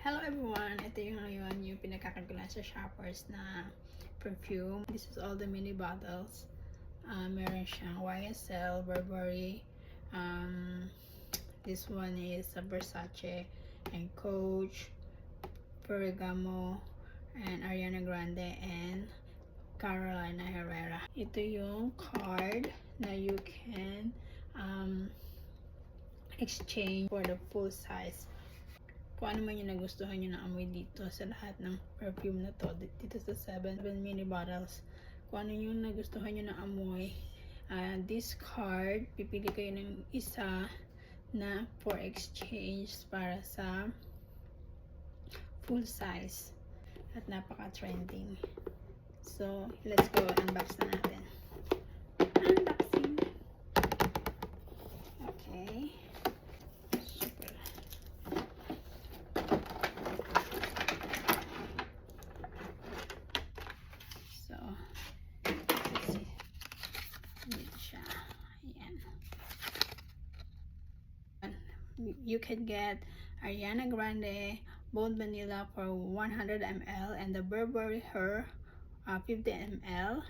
Hello everyone! Ito yung ngayon yung pinagkakagulan sa shoppers na perfume. This is all the mini bottles. Meron siyang YSL, Burberry. This one is Versace and Coach, Ferragamo, and Ariana Grande, and Carolina Herrera. Ito yung card na you can exchange for the full size. Kung ano man yung nagustuhan nyo na amoy dito sa lahat ng perfume na to, dito sa 7 mini bottles, kung ano yung nagustuhan nyo na amoy, this card, pipili kayo ng isa na for exchange para sa full size at napaka-trending. So, let's go, unbox na natin. Unboxing! Okay. You can get Ariana Grande Bold Vanilla for 100 ml and the Burberry Her 50 ml.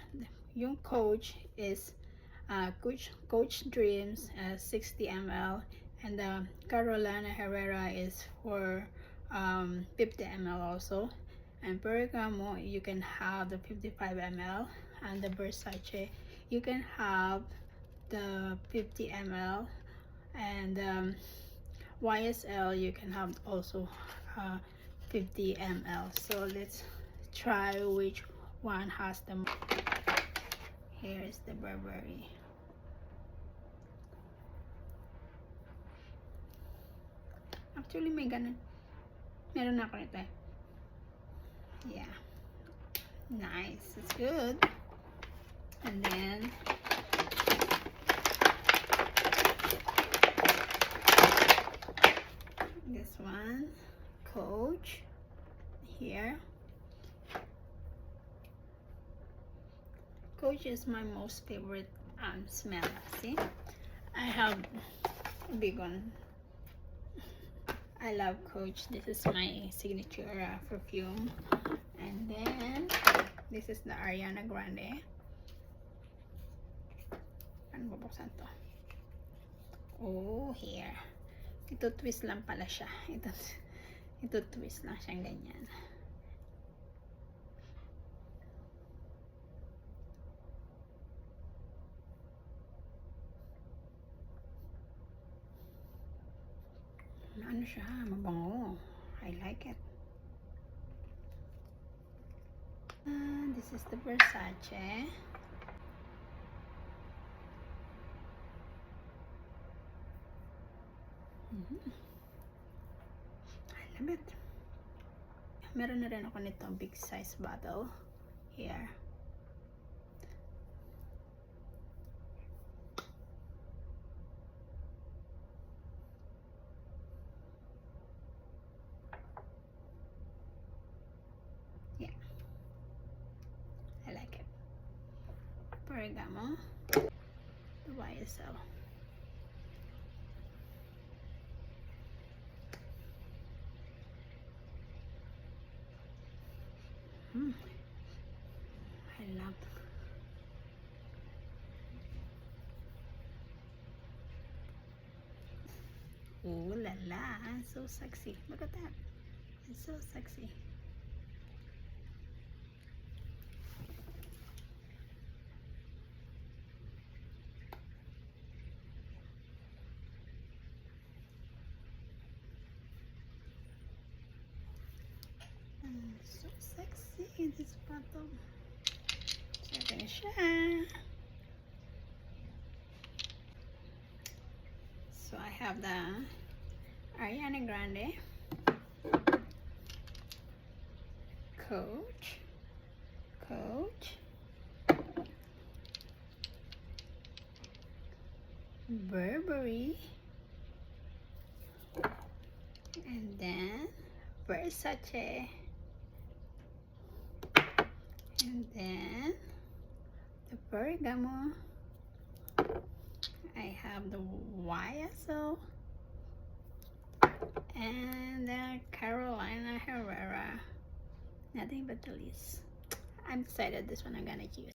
Yung Coach is Coach Dreams 60 ml, and the Carolina Herrera is for 50 ml also. And Ferragamo, you can have the 55 ml, and the Versace, you can have the 50 ml, and YSL, you can have also 50 ml. So let's try which one has the most. Here is the Burberry. Actually, may ganun. Meron na ako nito eh. Yeah. Nice. It's good. And then this one, Coach. Here. Coach is my most favorite smell. See? I have a big one. I love Coach. This is my signature perfume. And then this is the Ariana Grande. Ano bubuksan to? Oh, here. Ito twist lang pala siya. Ito twist lang siyang ganyan. Ano siya? Mabango. I like it. This is the Versace. I love it. Meron na rin ako nito big size bottle. Here. Yeah. I like it. Ferragamo. The YSL. I love it. Ooh la la, so sexy. Look at that. It's so sexy. So sexy, this bottle. So ito na siya. So I have the Ariana Grande, Coach, Burberry, and then Versace, and then the Ferragamo. I have the YSL and the Carolina Nothing but the least. I'm excited this one I'm gonna use.